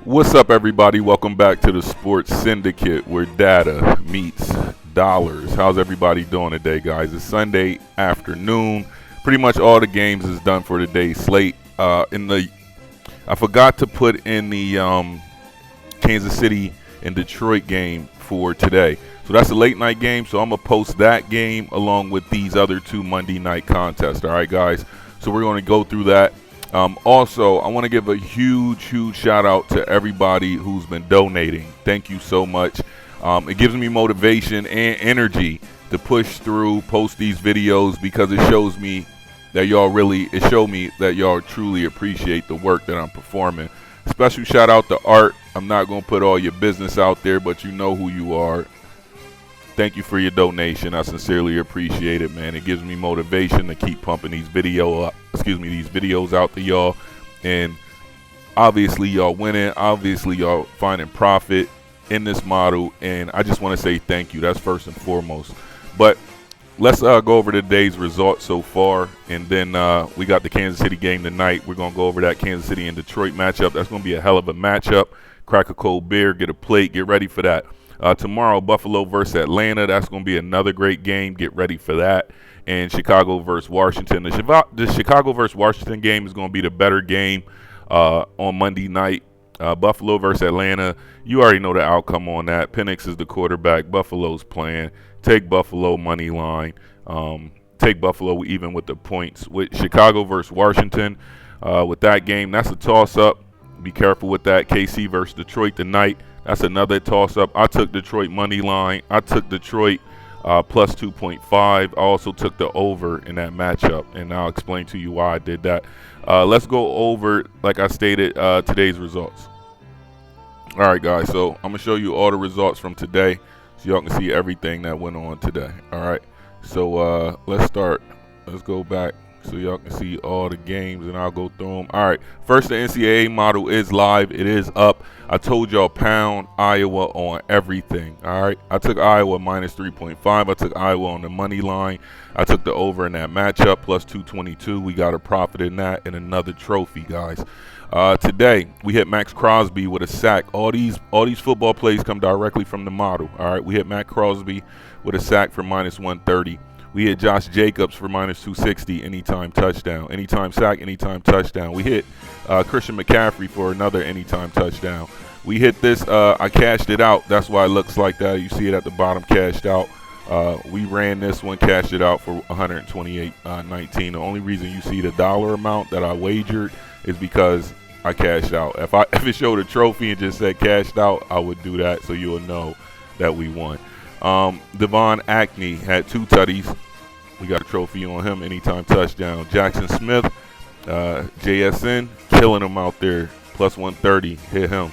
What's up, everybody? Welcome back to the Sports Syndicate, where data meets dollars. How's everybody doing today, guys? It's Sunday afternoon. Pretty much all the games is done for today's slate. I forgot to put in the Kansas City and Detroit game for today. So that's a late night game, so I'm going to post that game along with these other two Monday night contests. All right, guys? So we're going to go through that. Also, I want to give a huge shout out to everybody who's been donating. Thank you so much. It gives me motivation and energy to push through, post these videos, because it shows me that y'all truly appreciate the work that I'm performing. Special shout out to Art. I'm not going to put all your business out there, but you know who you are. Thank you for your donation. I sincerely appreciate it, man. It gives me motivation to keep pumping these videos out to y'all. And obviously y'all winning. Obviously y'all finding profit in this model. And I just want to say thank you. That's first and foremost. But let's go over today's results so far. And then we got the Kansas City game tonight. We're going to go over that Kansas City and Detroit matchup. That's going to be a hell of a matchup. Crack a cold beer, get a plate, get ready for that. Tomorrow, Buffalo versus Atlanta. That's going to be another great game. Get ready for that. And Chicago versus Washington. The Chicago versus Washington game is going to be the better game on Monday night. Buffalo versus Atlanta. You already know the outcome on that. Penix is the quarterback. Buffalo's playing. Take Buffalo money line. Take Buffalo even with the points. With Chicago versus Washington, with that game, that's a toss-up. Be careful with that. KC versus Detroit tonight. That's another toss-up. I took Detroit money line. I took Detroit plus 2.5. I also took the over in that matchup, and I'll explain to you why I did that. Let's go over, like I stated, today's results. All right, guys, so I'm going to show you all the results from today so y'all can see everything that went on today. All right, so let's start. Let's go back so y'all can see all the games, and I'll go through them. All right, first, the NCAA model is live. It is up. I told y'all pound Iowa on everything. All right, I took Iowa minus 3.5. I took Iowa on the money line. I took the over in that matchup plus 222. We got a profit in that and another trophy, guys. Today we hit Max Crosby with a sack. All these football plays come directly from the model. All right, we hit Max Crosby with a sack for minus 130. We hit Josh Jacobs for minus 260, anytime touchdown. Anytime sack, anytime touchdown. We hit Christian McCaffrey for another anytime touchdown. We hit this. I cashed it out. That's why it looks like that. You see it at the bottom, cashed out. We ran this one, cashed it out for 128.19. The only reason you see the dollar amount that I wagered is because I cashed out. If it showed a trophy and just said cashed out, I would do that so you'll know that we won. Devon Acne had 2 tutties. We got a trophy on him, anytime touchdown. Jackson Smith, JSN, killing him out there, plus 130, hit him.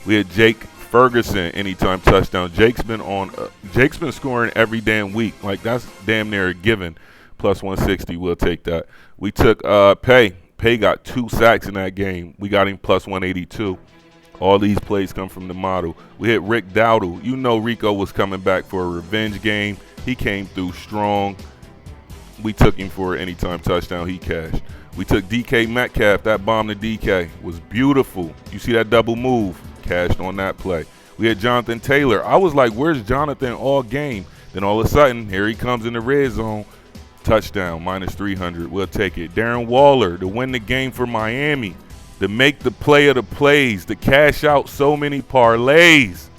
We had Jake Ferguson, anytime touchdown. Jake's been scoring every damn week. Like, that's damn near a given. Plus 160, we'll take that. We took Pay. Pay got 2 sacks in that game. We got him plus 182. All these plays come from the model. We hit Rick Dowdle. You know Rico was coming back for a revenge game. He came through strong. We took him for an anytime touchdown. He cashed. We took DK Metcalf. That bomb to DK was beautiful. You see that double move? Cashed on that play. We had Jonathan Taylor. I was like, where's Jonathan all game? Then all of a sudden, here he comes in the red zone. Touchdown, minus 300. We'll take it. Darren Waller to win the game for Miami. To make the play of the plays, to cash out so many parlays.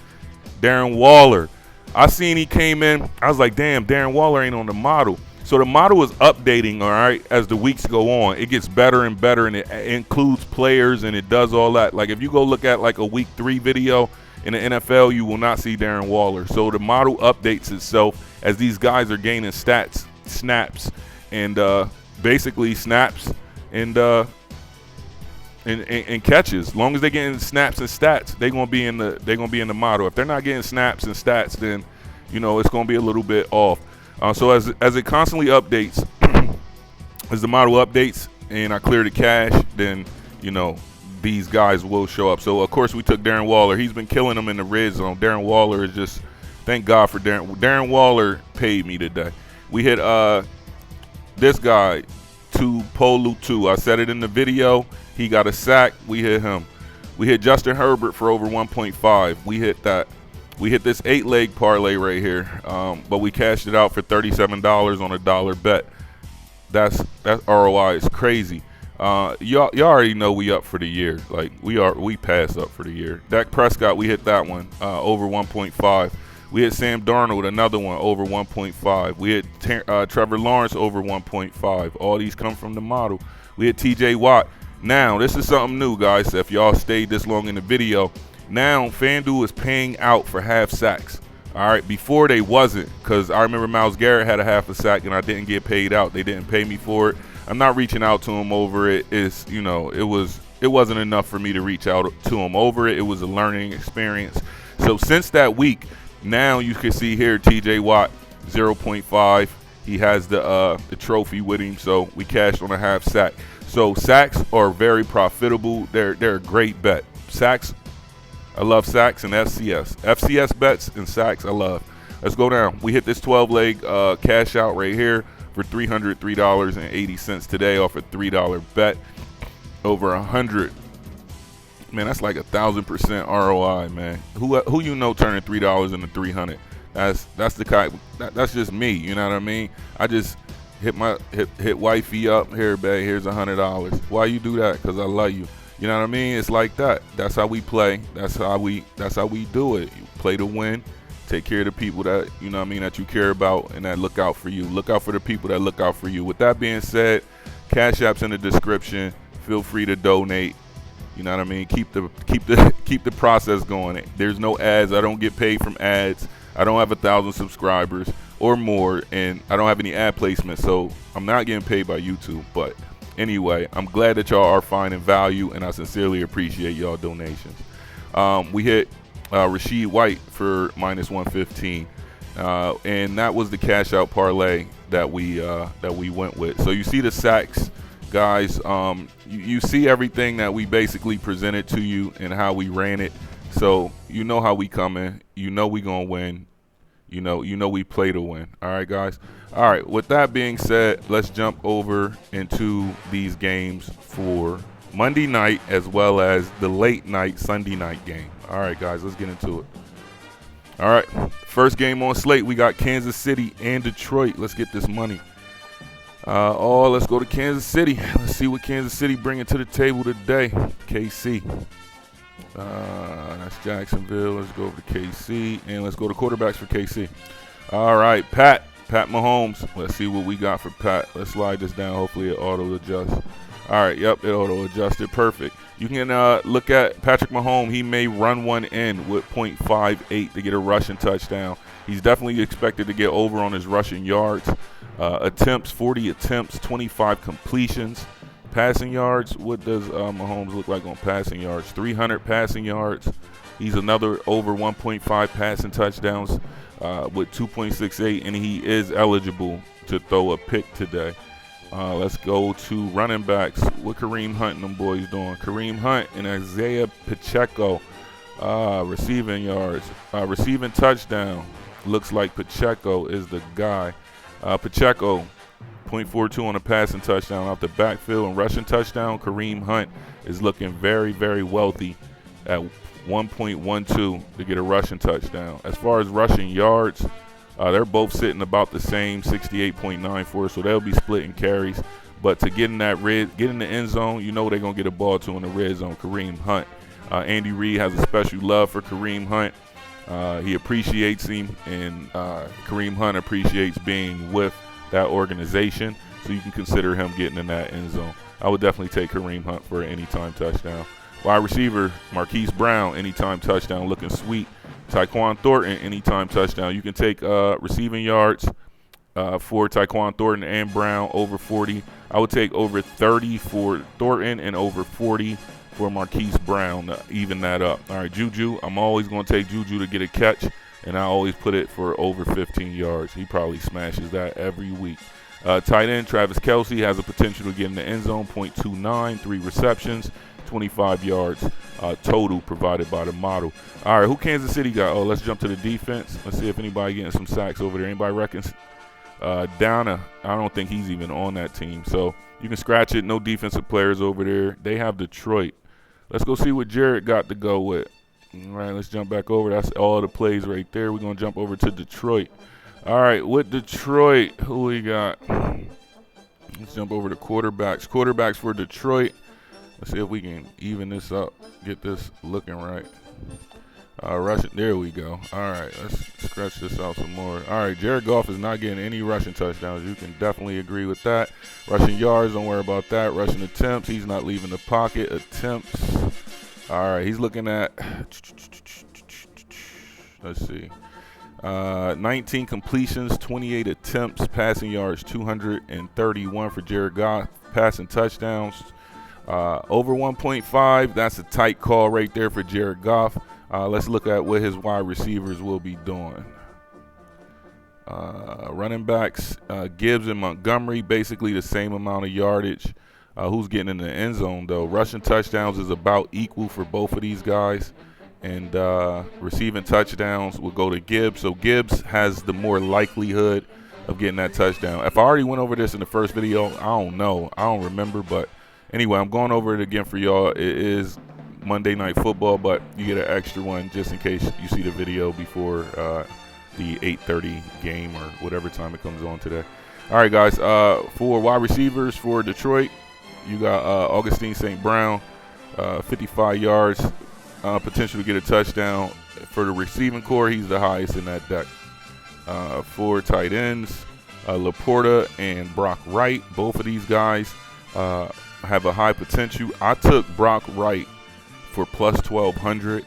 Darren Waller. I seen he came in. I was like, damn, Darren Waller ain't on the model. So the model is updating, all right, as the weeks go on. It gets better and better, and it includes players, and it does all that. Like, if you go look at, like, a week 3 video in the NFL, you will not see Darren Waller. So the model updates itself as these guys are gaining snaps, and basically snaps and catches. As long as they're getting snaps and stats, they're gonna be in the model. If they're not getting snaps and stats, then it's gonna be a little bit off. So as it constantly updates, as the model updates and I clear the cache, then these guys will show up. So of course we took Darren Waller. He's been killing them in the red zone. Darren Waller is just, thank God for Darren Waller paid me today. We hit this guy, Polu 2. I said it in the video. He got a sack. We hit him. We hit Justin Herbert for over 1.5. We hit that. We hit this 8-leg parlay right here, but we cashed it out for $37 on a dollar bet. That ROI is crazy. Y'all already know we up for the year. Like we passed up for the year. Dak Prescott, we hit that one over 1.5. We hit Sam Darnold, another one over 1.5. We hit Trevor Lawrence over 1.5. All these come from the model. We hit T.J. Watt. Now this is something new, guys. If y'all stayed this long in the video, now FanDuel is paying out for half sacks. All right, before they wasn't, because I remember Myles Garrett had a half a sack and I didn't get paid out. They didn't pay me for it. I'm not reaching out to him over it. It wasn't enough for me to reach out to him over it. It was a learning experience. So since that week, now you can see here T.J. Watt 0.5. He has the trophy with him, so we cashed on a half sack. So sacks are very profitable. They're a great bet. Sacks. I love sacks and FCS. FCS bets and sacks I love. Let's go down. We hit this 12-leg cash out right here for $303.80 today off a $3 bet. Over 100. Man, that's like 1,000% ROI, man. Who you know turning $3 into 300? That's the kind. That's just me. You know what I mean? I just hit wifey up here, babe. Here's $100. Why you do that? Because I love you. You know what I mean? It's like that. That's how we play. That's how we do it. You play to win. Take care of the people that, you know what I mean, that you care about and that look out for you. Look out for the people that look out for you. With that being said, Cash App's in the description. Feel free to donate. You know what I mean? Keep the process going. There's no ads. I don't get paid from ads. I don't have 1,000 subscribers or more, and I don't have any ad placement, so I'm not getting paid by YouTube. But anyway, I'm glad that y'all are finding value, and I sincerely appreciate y'all donations. We hit Rashid White for minus 115, and that was the cash out parlay that we went with. So you see the sacks, guys. You see everything that we basically presented to you and how we ran it. So you know how we come in. You know we gonna win. You know we play to win. All right, guys. All right, with that being said, let's jump over into these games for Monday night as well as the late night Sunday night game. All right, guys, let's get into it. All right, first game on slate, we got Kansas City and Detroit. Let's get this money. Let's go to Kansas City. Let's see what Kansas City bringing to the table today. KC. That's Jacksonville. Let's go over to KC, and let's go to quarterbacks for KC. All right, Pat Mahomes. Let's see what we got for Pat. Let's slide this down. Hopefully it auto-adjusts. All right, yep, it auto-adjusted. Perfect. You can look at Patrick Mahomes. He may run one in with .58 to get a rushing touchdown. He's definitely expected to get over on his rushing yards. Attempts, 40 attempts, 25 completions. Passing yards, what does Mahomes look like on passing yards? 300 passing yards. He's another over 1.5 passing touchdowns with 2.68, and he is eligible to throw a pick today. Let's go to running backs. What Kareem Hunt and them boys doing? Kareem Hunt and Isaiah Pacheco. Receiving yards. Receiving touchdown. Looks like Pacheco is the guy. Pacheco, 0.42 on a passing touchdown off the backfield, and rushing touchdown. Kareem Hunt is looking very, very wealthy at 1.12 to get a rushing touchdown. As far as rushing yards, they're both sitting about the same, 68.94, so they'll be splitting carries. But to get in the end zone, you know they're going to get a ball to in the red zone. Kareem Hunt. Andy Reid has a special love for Kareem Hunt. He appreciates him, and Kareem Hunt appreciates being with that organization, so you can consider him getting in that end zone. I would definitely take Kareem Hunt for an anytime touchdown. Wide receiver, Marquise Brown, anytime touchdown, looking sweet. Tyquan Thornton, anytime touchdown. You can take receiving yards for Tyquan Thornton and Brown, over 40. I would take over 30 for Thornton and over 40 for Marquise Brown to even that up. All right, Juju, I'm always going to take Juju to get a catch, and I always put it for over 15 yards. He probably smashes that every week. Tight end, Travis Kelce has a potential to get in the end zone, 0.29, 3 receptions, 25 yards total provided by the model. All right, who Kansas City got? Oh, let's jump to the defense. Let's see if anybody getting some sacks over there. Anybody reckons? Downa, I don't think he's even on that team. So you can scratch it. No defensive players over there. They have Detroit. Let's go see what Jared got to go with. All right, let's jump back over. That's all the plays right there. We're going to jump over to Detroit. All right, with Detroit, who we got? Let's jump over to quarterbacks. Quarterbacks for Detroit. Let's see if we can even this up, get this looking right. Rushing, there we go. All right, let's scratch this out some more. All right, Jared Goff is not getting any rushing touchdowns. You can definitely agree with that. Rushing yards, don't worry about that. Rushing attempts, he's not leaving the pocket. Attempts, all right, he's looking at, let's see, 19 completions, 28 attempts, passing yards, 231 for Jared Goff. Passing touchdowns, over 1.5. That's a tight call right there for Jared Goff. Let's look at what his wide receivers will be doing. Running backs, Gibbs and Montgomery, basically the same amount of yardage. Who's getting in the end zone, though? Rushing touchdowns is about equal for both of these guys. And receiving touchdowns will go to Gibbs. So Gibbs has the more likelihood of getting that touchdown. If I already went over this in the first video, I don't know. I don't remember. But anyway, I'm going over it again for y'all. It is Monday Night Football, but you get an extra one just in case you see the video before the 8:30 game or whatever time it comes on today. All right, guys, for wide receivers for Detroit, you got Augustine St. Brown, 55 yards, potential to get a touchdown. For the receiving core, he's the highest in that deck. For tight ends, Laporta and Brock Wright, both of these guys have a high potential. I took Brock Wright for plus 1,200.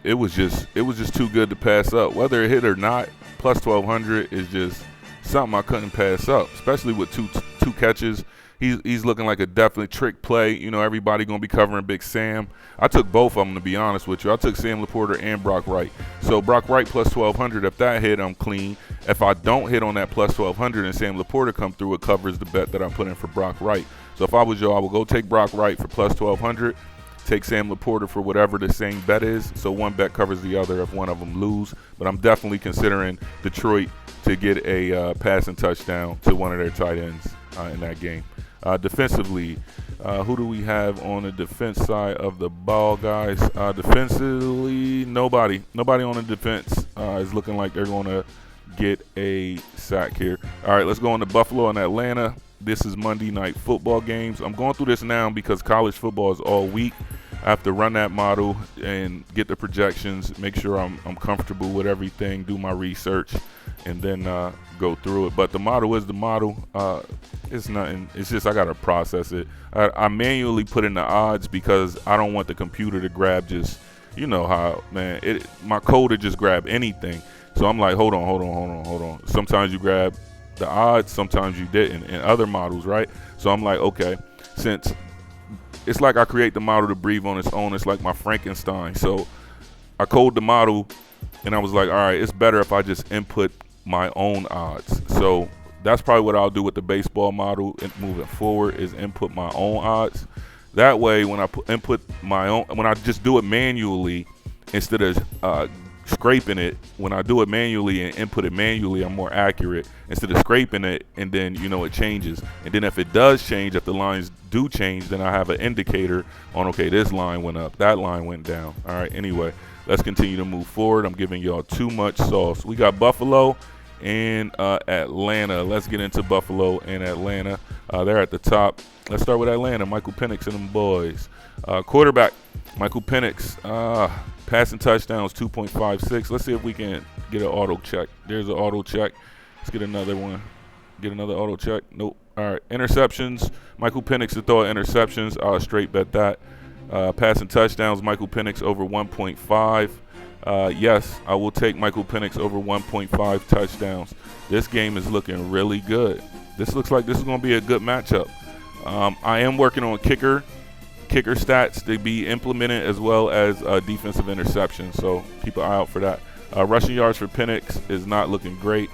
It was just too good to pass up. Whether it hit or not, plus 1,200 is just something I couldn't pass up, especially with two catches. He's looking like a definite trick play. You know, everybody going to be covering Big Sam. I took both of them, to be honest with you. I took Sam Laporta and Brock Wright. So Brock Wright plus 1,200. If that hit, I'm clean. If I don't hit on that plus 1,200 and Sam Laporta come through, it covers the bet that I put in for Brock Wright. So if I was you, I would go take Brock Wright for plus 1,200. Take Sam Laporta for whatever the same bet is. So one bet covers the other if one of them lose. But I'm definitely considering Detroit to get a passing touchdown to one of their tight ends in that game. Defensively, who do we have on the defense side of the ball, guys? Defensively, nobody on the defense is looking like they're going to get a sack here. All right, let's go on to Buffalo and Atlanta. This is Monday Night Football games. I'm going through this now because college football is all week. I have to run that model and get the projections, make sure I'm comfortable with everything, do my research, and then go through it. But the model is the model. It's nothing. It's just I got to process it. I manually put in the odds because I don't want the computer to grab just, you know how, man, my code to just grab anything. So I'm like, hold on. Sometimes you grab the odds, sometimes you didn't in other models, right? So I'm like, okay, since it's like I create the model to breathe on its own, it's like my Frankenstein. So I code the model and I was like, all right, it's better if I just input my own odds. So that's probably what I'll do with the baseball model and moving forward is input my own odds. That way when I input my own, when I just do it manually instead of scraping it, when I do it manually and input it manually, I'm more accurate instead of scraping it and then, you know, it changes. And then if it does change, if the lines do change, then I have an indicator on, okay, this line went up, that line went down. All right, anyway, let's continue to move forward. I'm giving y'all too much sauce. We got Buffalo and Atlanta. Let's get into Buffalo and Atlanta. They're at the top. Let's start with Atlanta. Michael Penix and them boys. Quarterback, Michael Penix. Passing touchdowns, 2.56. Let's see if we can get an auto check. There's an auto check. Let's get another one. Get another auto check. Nope. All right. Interceptions. Michael Penix to throw interceptions. I'll straight bet that. Passing touchdowns, Michael Penix over 1.5. Yes, I will take Michael Penix over 1.5 touchdowns. This game is looking really good. This looks like this is going to be a good matchup. I am working on kicker stats to be implemented as well as defensive interceptions, so keep an eye out for that. Rushing yards for Penix is not looking great.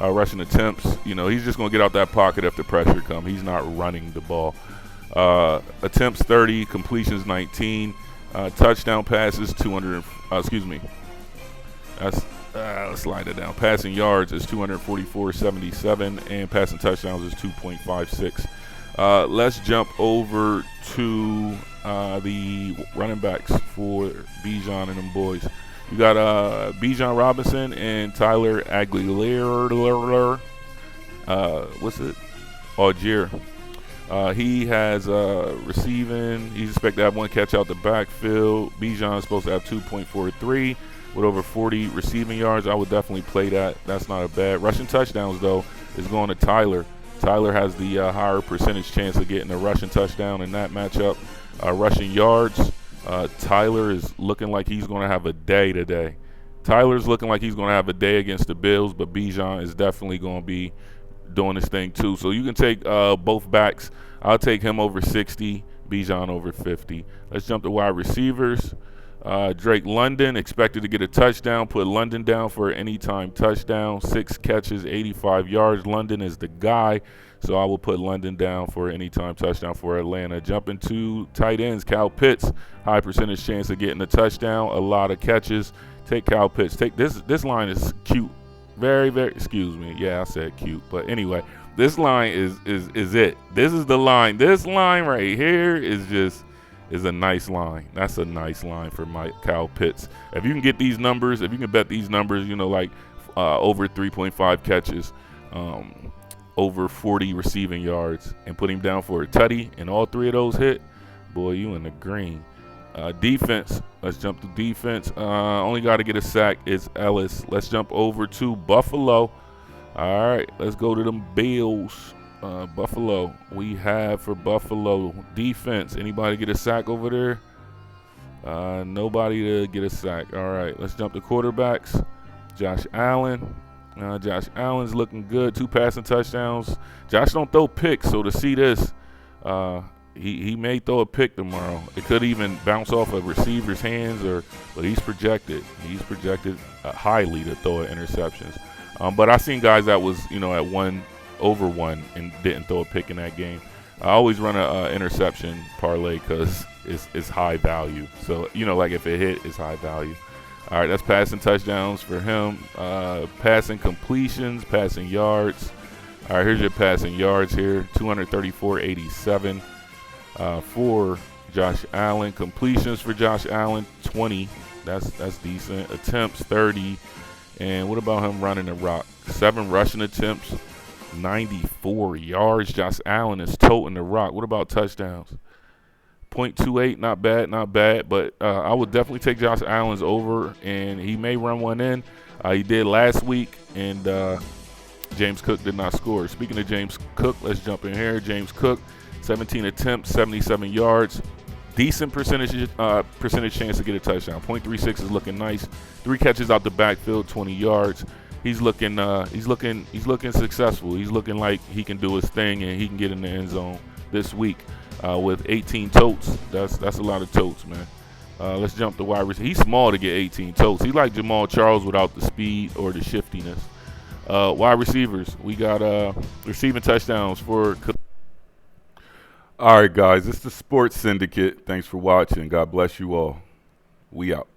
Rushing attempts, you know, he's just going to get out that pocket if the pressure comes. He's not running the ball. Attempts 30, completions 19, touchdown passes 200. Let's slide it down. Passing yards is 244.77, and passing touchdowns is 2.56. Let's jump over to the running backs for Bijan and them boys. You got Bijan Robinson and Tyler Aguilar. What's it? Algier. He has receiving. He's expected to have 1 catch out the backfield. Bijan is supposed to have 2.43 with over 40 receiving yards. I would definitely play that. That's not a bad. Rushing touchdowns, though, is going to Tyler. Tyler has the higher percentage chance of getting a rushing touchdown in that matchup. Rushing yards, Tyler is looking like he's going to have a day today. Tyler's looking like he's going to have a day against the Bills, but Bijan is definitely going to be doing this thing too. So you can take both backs. I'll take him over 60, Bijan over 50. Let's jump to wide receivers. Drake London expected to get a touchdown. Put London down for an anytime touchdown. 6 catches, 85 yards. London is the guy, so I will put London down for an anytime touchdown for Atlanta. Jumping to tight ends, Kyle Pitts, high percentage chance of getting a touchdown. A lot of catches. Take Kyle Pitts. Take this line is cute. Very, very. Excuse me. Yeah, I said cute, but anyway, this line is it. This is the line. This line right here is a nice line. That's a nice line for Kyle Pitts. If you can get these numbers, if you can bet these numbers, like over 3.5 catches, over 40 receiving yards, and put him down for a tutty, and all 3 of those hit, boy, you in the green. Defense. Let's jump to defense. Only got to get a sack is Ellis. Let's jump over to Buffalo. All right, let's go to them Bills. Buffalo. We have for Buffalo defense. Anybody get a sack over there? Nobody to get a sack. All right, let's jump to quarterbacks. Josh Allen. Josh Allen's looking good. 2 passing touchdowns. Josh don't throw picks, so to see this, he may throw a pick tomorrow. It could even bounce off a receiver's hands, but he's projected. He's projected highly to throw interceptions. But I've seen guys that was at 1 over 1 and didn't throw a pick in that game. I always run a interception parlay because it's high value. So like if it hit, it's high value. All right, that's passing touchdowns for him. Passing completions, passing yards. All right, here's your passing yards here. 234.87 for Josh Allen. Completions for Josh Allen, 20. That's decent. Attempts, 30. And what about him running the rock? 7 rushing attempts, 94 yards. Josh Allen is toting the rock. What about touchdowns? 0.28, not bad. But I would definitely take Josh Allen's over, and he may run one in. He did last week, and James Cook did not score. Speaking of James Cook, let's jump in here. James Cook, 17 attempts, 77 yards. Decent percentage chance to get a touchdown. 0.36 is looking nice. 3 catches out the backfield, 20 yards. He's looking successful. He's looking like he can do his thing and he can get in the end zone this week with 18 totes. That's a lot of totes, man. Let's jump to wide receiver. He's small to get 18 totes. He's like Jamal Charles without the speed or the shiftiness. Wide receivers, we got receiving touchdowns for. All right, guys, it's the Sports Syndicate. Thanks for watching. God bless you all. We out.